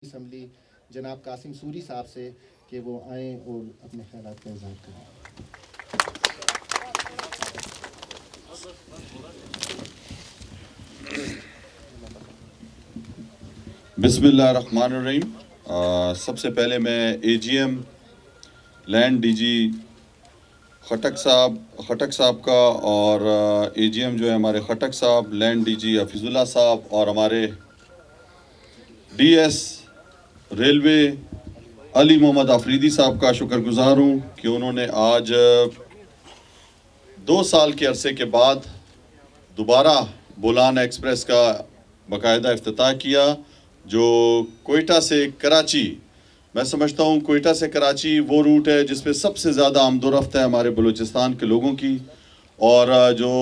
Assembly جناب Qasim sorry صاحب سے کہ وہ آئیں اور اپنے خیالات کا اظہار کریں۔ بسم اللہ الرحمن الرحیم۔ سب سے پہلے میں A G M land D G Khattak sahab کا اور اے جی ایم جو ہے ہمارے خٹک صاحب، لینڈ ڈی جی حفیظ اللہ صاحب اور ہمارے ڈی ایس ریلوے علی محمد آفریدی صاحب کا شکر گزار ہوں کہ انہوں نے آج 2 سال کے عرصے کے بعد دوبارہ بولان ایکسپریس کا باقاعدہ افتتاح کیا، جو کوئٹہ سے کراچی، میں سمجھتا ہوں کوئٹہ سے کراچی وہ روٹ ہے جس پہ سب سے زیادہ آمد و رفت ہے ہمارے بلوچستان کے لوگوں کی، اور جو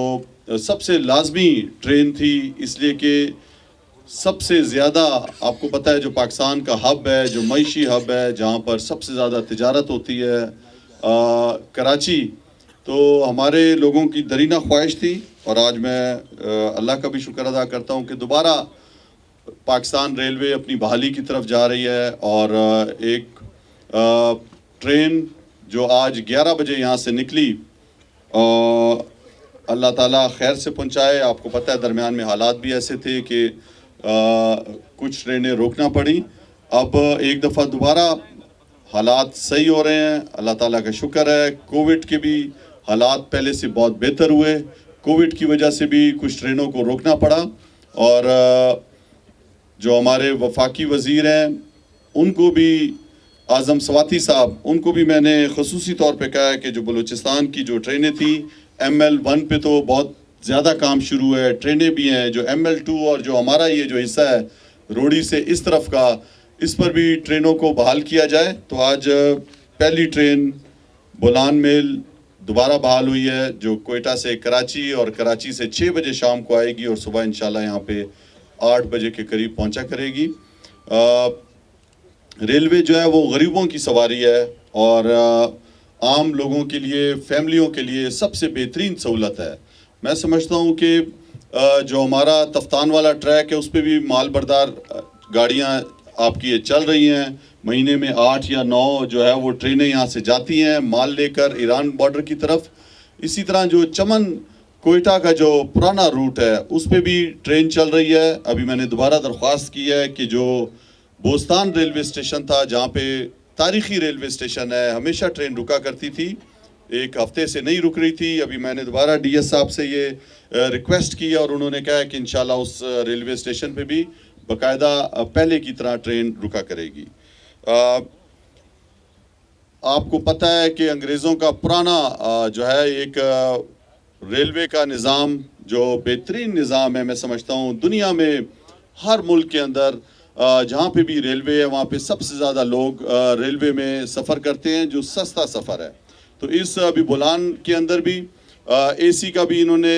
سب سے لازمی ٹرین تھی، اس لیے کہ سب سے زیادہ آپ کو پتہ ہے جو پاکستان کا ہب ہے، جو معاشی ہب ہے، جہاں پر سب سے زیادہ تجارت ہوتی ہے کراچی، تو ہمارے لوگوں کی درینہ خواہش تھی، اور آج میں اللہ کا بھی شکر ادا کرتا ہوں کہ دوبارہ پاکستان ریلوے اپنی بحالی کی طرف جا رہی ہے، اور ایک ٹرین جو آج 11 بجے یہاں سے نکلی، اللہ تعالیٰ خیر سے پہنچائے۔ آپ کو پتہ ہے درمیان میں حالات بھی ایسے تھے کہ کچھ ٹرینیں روکنا پڑی، اب ایک دفعہ دوبارہ حالات صحیح ہو رہے ہیں، اللہ تعالیٰ کا شکر ہے۔ کووڈ کے بھی حالات پہلے سے بہت بہتر ہوئے، کووڈ کی وجہ سے بھی کچھ ٹرینوں کو روکنا پڑا، اور جو ہمارے وفاقی وزیر ہیں ان کو بھی، اعظم سواتی صاحب، ان کو بھی میں نے خصوصی طور پہ کہا ہے کہ جو بلوچستان کی جو ٹرینیں تھیں ML1 پہ تو بہت زیادہ کام شروع ہے، ٹرینیں بھی ہیں، جو ML2 اور جو ہمارا یہ جو حصہ ہے روڑی سے اس طرف کا، اس پر بھی ٹرینوں کو بحال کیا جائے۔ تو آج پہلی ٹرین بولان میل دوبارہ بحال ہوئی ہے، جو کوئٹہ سے کراچی اور کراچی سے 6 بجے شام کو آئے گی، اور صبح انشاءاللہ یہاں پہ 8 بجے کے قریب پہنچا کرے گی۔ ریلوے جو ہے وہ غریبوں کی سواری ہے، اور عام لوگوں کے لیے، فیملیوں کے لیے سب سے بہترین سہولت ہے۔ میں سمجھتا ہوں کہ جو ہمارا تفتان والا ٹریک ہے اس پہ بھی مال بردار گاڑیاں آپ کی چل رہی ہیں، مہینے میں 8 یا 9 جو ہے وہ ٹرینیں یہاں سے جاتی ہیں مال لے کر ایران بارڈر کی طرف۔ اسی طرح جو چمن کوئٹہ کا جو پرانا روٹ ہے اس پہ بھی ٹرین چل رہی ہے۔ ابھی میں نے دوبارہ درخواست کی ہے کہ جو بوستان ریلوے اسٹیشن تھا، جہاں پہ تاریخی ریلوے اسٹیشن ہے، ہمیشہ ٹرین رکا کرتی تھی، ایک ہفتے سے نہیں رک رہی تھی، ابھی میں نے دوبارہ ڈی ایس صاحب سے یہ ریکویسٹ کی، اور انہوں نے کہا ہے کہ انشاءاللہ اس ریلوے اسٹیشن پہ بھی باقاعدہ پہلے کی طرح ٹرین رکا کرے گی۔ آپ کو پتہ ہے کہ انگریزوں کا پرانا جو ہے ایک ریلوے کا نظام جو بہترین نظام ہے، میں سمجھتا ہوں دنیا میں ہر ملک کے اندر جہاں پہ بھی ریلوے ہے وہاں پہ سب سے زیادہ لوگ ریلوے میں سفر کرتے ہیں، جو سستا سفر ہے۔ تو اس ابھی بولان کے اندر بھی اے سی کا بھی انہوں نے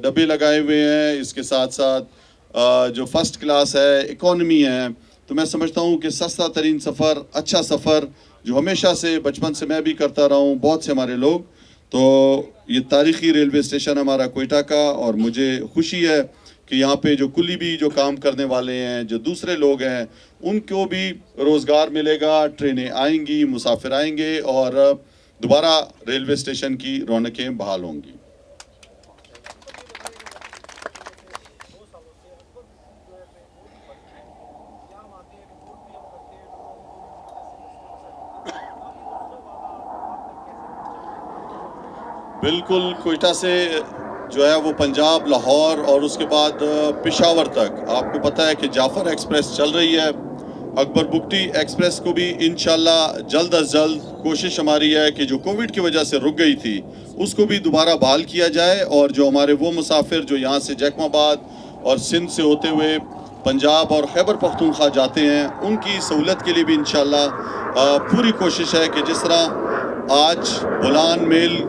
ڈبے لگائے ہوئے ہیں، اس کے ساتھ ساتھ جو فرسٹ کلاس ہے، اکانومی ہے، تو میں سمجھتا ہوں کہ سستا ترین سفر، اچھا سفر، جو ہمیشہ سے بچپن سے میں بھی کرتا رہا ہوں، بہت سے ہمارے لوگ، تو یہ تاریخی ریلوے اسٹیشن ہمارا کوئٹہ کا، اور مجھے خوشی ہے کہ یہاں پہ جو کلی بھی جو کام کرنے والے ہیں، جو دوسرے لوگ ہیں، ان کو بھی روزگار ملے گا، ٹرینیں آئیں گی، مسافر آئیں گے، اور دوبارہ ریلوے اسٹیشن کی رونقیں بحال ہوں گی۔ بالکل، کوئٹہ سے جو ہے وہ پنجاب، لاہور اور اس کے بعد پشاور تک آپ کو پتہ ہے کہ جعفر ایکسپریس چل رہی ہے۔ اکبر بگٹی ایکسپریس کو بھی انشاءاللہ جلد از جلد کوشش ہماری ہے کہ جو کووڈ کی وجہ سے رک گئی تھی اس کو بھی دوبارہ بحال کیا جائے، اور جو ہمارے وہ مسافر جو یہاں سے جیکم آباد اور سندھ سے ہوتے ہوئے پنجاب اور خیبر پختونخوا جاتے ہیں، ان کی سہولت کے لیے بھی انشاءاللہ پوری کوشش ہے کہ جس طرح آج بولان میل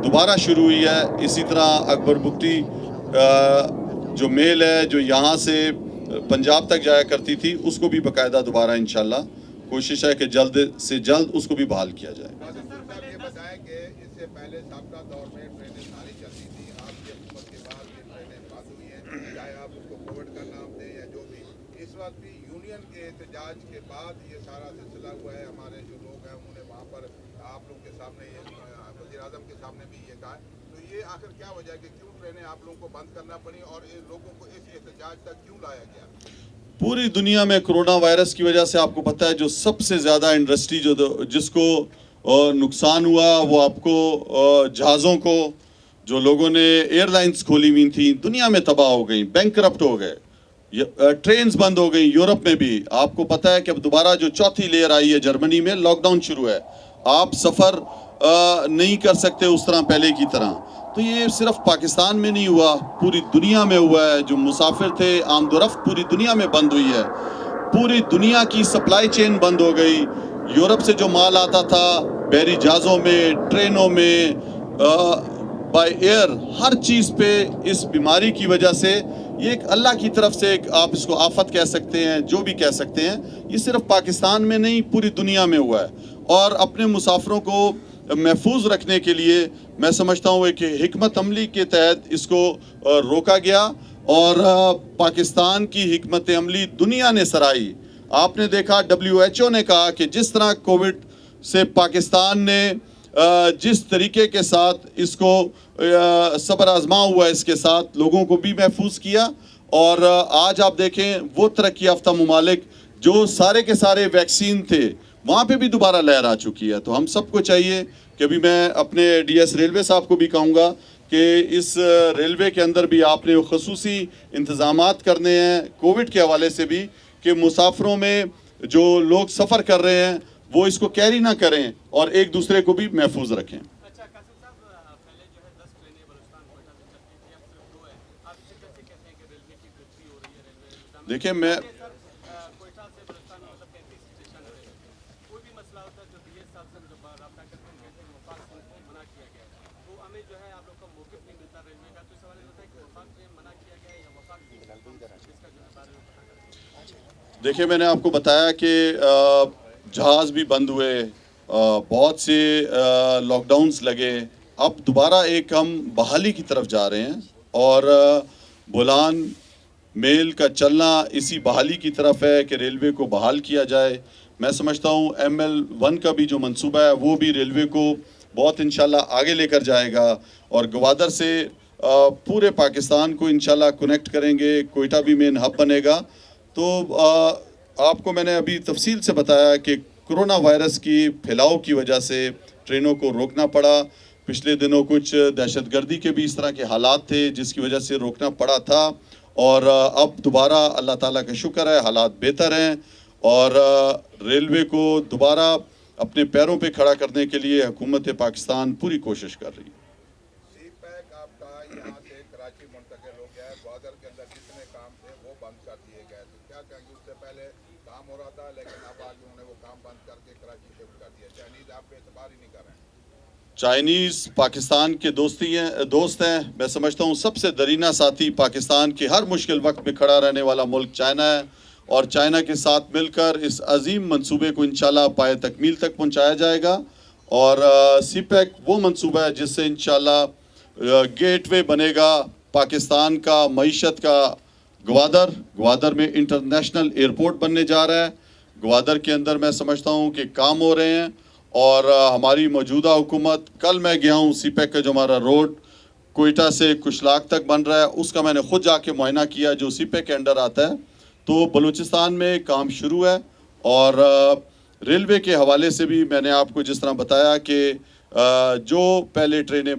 دوبارہ شروع ہوئی ہے، اسی طرح اکبر بگٹی جو میل ہے جو یہاں سے پنجاب تک جایا کرتی تھی اس کو بھی باقاعدہ دوبارہ انشاءاللہ کوشش ہے کہ جلد سے جلد اس کو بھی بحال کیا جائے۔ یہ بتائیں کہ اس سے پہلے سابقہ دور میں ٹرینیں ساری چلتی تھی، آپ کی حکومت کے بعد یہ ٹرینیں بند ہوئی ہیں، چاہے آپ اس کو کووڈ کا نام دیں یا جو بھی، اس وقت بھی یونین यूनियन के एहतजाज के बाद ये सारा सिलसिला हुआ है। हमारे जो लोग हैं उन्होंने वहाँ पर आप लोग के सामने ये वज़ीर आज़म के सामने भी ये कहा है। तो ये आखिर क्या वजह है कि क्यों ट्रेनें आप लोगों को बंद करना पड़ी और इन लोगों को इस एहतजाज तक क्यों लाया गया? पूरी दुनिया में कोरोना वायरस की वजह से आपको पता है जो सबसे ज़्यादा इंडस्ट्री जिसको नुकसान हुआ वो आपको जहाज़ों को, जो लोगों ने एयरलाइंस खोली हुई थी दुनिया में तबाह हो गई, बैंकरप्ट हो गए, ट्रेन्स बंद हो गई। यूरोप में भी आपको पता है कि अब दोबारा जो चौथी लेयर आई है जर्मनी में, लॉकडाउन शुरू है, आप सफ़र नहीं कर सकते उस तरह पहले की तरह। तो ये सिर्फ पाकिस्तान में नहीं हुआ, पूरी दुनिया में हुआ है। जो मुसाफिर थे आमदोरफ्त पूरी दुनिया में बंद हुई है, पूरी दुनिया की सप्लाई चेन बंद हो गई। यूरोप से जो माल आता था बहरी जहाज़ों में, ट्रेनों में, बाय एयर, हर चीज़ पे इस बीमारी की वजह से, ये एक अल्लाह की तरफ से एक, आप इसको आफत कह सकते हैं, जो भी कह सकते हैं, ये सिर्फ पाकिस्तान में नहीं पूरी दुनिया में हुआ है। और अपने मुसाफिरों को महफूज रखने के लिए मैं समझता हूँ कि हिकमत अमली के तहत इसको रोका गया और पाकिस्तान की हिकमत अमली दुनिया ने सराही। आपने देखा WHO ने कहा कि जिस तरह कोविड से पाकिस्तान ने जिस तरीके के साथ इसको सब्र आजमा हुआ है, इसके साथ लोगों को भी महफूज किया। और आज आप देखें वो तरक्की याफ्ता ममालिक जो सारे के सारे वैक्सीन थे वहाँ पे भी दोबारा लहर आ चुकी है। तो हम सबको चाहिए कि अभी मैं अपने DS रेलवे साहब को भी कहूँगा कि इस रेलवे के अंदर भी आपने खसूसी इंतज़ामात करने हैं कोविड के हवाले से भी, कि मुसाफिरों में जो लोग सफ़र कर रहे हैं वो इसको कैरी ना करें और एक दूसरे को भी महफूज रखें। अच्छा कासिम साहब, पहले जो है 10 ट्रेनें बलूचिस्तान कोयटा से चलती थी, अब सिर्फ 2 है। आप इसे कैसे कहते हैं कि रेलवे की वृद्धि हो रही है? रेलवे देखिए मैं कोयटा से बलूचिस्तान में मतलब 35 स्टेशन है। कोई भी मसला होता है जो DS साहब से जब रब्ता करते हैं कहते हैं वफाक ट्रेन को मना किया गया है, तो हमें जो है आप लोग का मौक़िफ़ नहीं मिलता रेलवे का। तो सवाल ये होता है कि वफाक ट्रेन मना किया गया है या वफाक इसका जो है बारे में पता करें। देखिए मैंने आपको बताया कि जहाज़ भी बंद हुए, बहुत से लॉकडाउन्स लगे, अब दोबारा एक हम बहाली की तरफ जा रहे हैं और बुलान मेल का चलना इसी बहाली की तरफ है कि रेलवे को बहाल किया जाए। मैं समझता हूँ ML1 का भी जो मंसूबा है वो भी रेलवे को बहुत इंशाल्लाह आगे लेकर जाएगा और गवादर से पूरे पाकिस्तान को इंशाल्लाह कनेक्ट करेंगे। कोयटा भी मेन हब बनेगा। तो आपको मैंने अभी तफसील से बताया कि कोरोना वायरस की फैलाव की वजह से ट्रेनों को रोकना पड़ा। पिछले दिनों कुछ दहशतगर्दी के भी इस तरह के हालात थे जिसकी वजह से रोकना पड़ा था और अब दोबारा अल्लाह ताला का शुक्र है हालात बेहतर हैं और रेलवे को दोबारा अपने पैरों पे खड़ा करने के लिए हुकूमत पाकिस्तान पूरी कोशिश कर रही है। CPEC आपका यहाँ से कराची मुंतकिल हो गया है, ग्वादर के अंदर जितने काम थे वो बंद कर दिए गए। तो क्या कहेंगे, उससे पहले काम हो रहा था लेकिन अब आगे उन्होंने वो काम बंद करके कराची शिफ्ट कर दिया। चाइनीज़ आप पे एतबार ही नहीं कर रहे हैं। चाइनीज़ पाकिस्तान के दोस्त हैं। मैं समझता हूँ सबसे दरीना साथी पाकिस्तान के हर मुश्किल वक्त में खड़ा रहने वाला मुल्क चाइना है और चाइना के साथ मिलकर इस अजीम मंसूबे को इंशाल्लाह पाए तकमील तक पहुँचाया जाएगा। और CPEC वो मंसूबा है जिससे इंशाल्लाह गेटवे बनेगा पाकिस्तान का मईशत का। ग्वादर में इंटरनेशनल एयरपोर्ट बनने जा रहा है। ग्वादर के अंदर मैं समझता हूँ कि काम हो रहे हैं और हमारी मौजूदा हुकूमत, कल मैं गया हूँ CPEC का जो हमारा रोड कोयटा से कुशलाक तक बन रहा है उसका मैंने खुद जाके मुआयना किया जो CPEC के अंडर आता है। तो बलूचिस्तान में काम शुरू है और रेलवे के हवाले से भी मैंने आपको जिस तरह बताया कि जो पहले ट्रेनें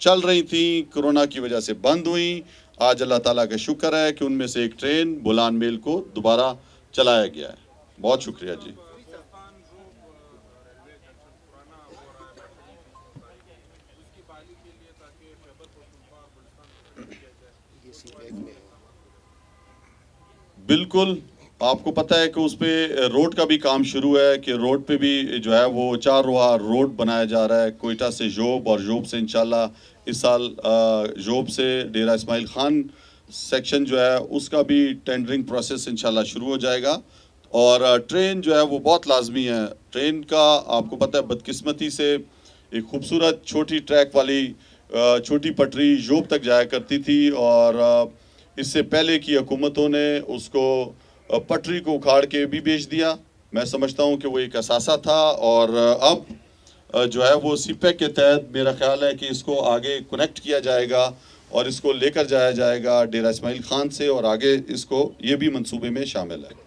चल रही थी कोरोना की वजह से बंद हुई, आज अल्लाह ताला का शुक्र है कि उनमें से एक ट्रेन बुलान मेल को दोबारा चलाया गया है। बहुत शुक्रिया जी। बिल्कुल, आपको पता है कि उस पे रोड का भी काम शुरू है कि रोड पे भी जो है वो 4 रोहा रोड बनाया जा रहा है कोयटा से जोब और जोब से इंशाल्लाह इस साल जोब से डेरा इस्माइल खान सेक्शन जो है उसका भी टेंडरिंग प्रोसेस इंशाल्लाह शुरू हो जाएगा। और ट्रेन जो है वो बहुत लाजमी है। ट्रेन का आपको पता है बदकिस्मती से एक खूबसूरत छोटी ट्रैक वाली छोटी पटरी जोब तक जाया करती थी और इससे पहले की हुकूमतों ने उसको पटरी को उखाड़ के भी बेच दिया। मैं समझता हूँ कि वो एक असासा था और अब जो है वो सीपैक के तहत मेरा ख्याल है कि इसको आगे कनेक्ट किया जाएगा और इसको लेकर जाया जाएगा डेरा इस्माइल खान से और आगे इसको ये भी मंसूबे में शामिल है।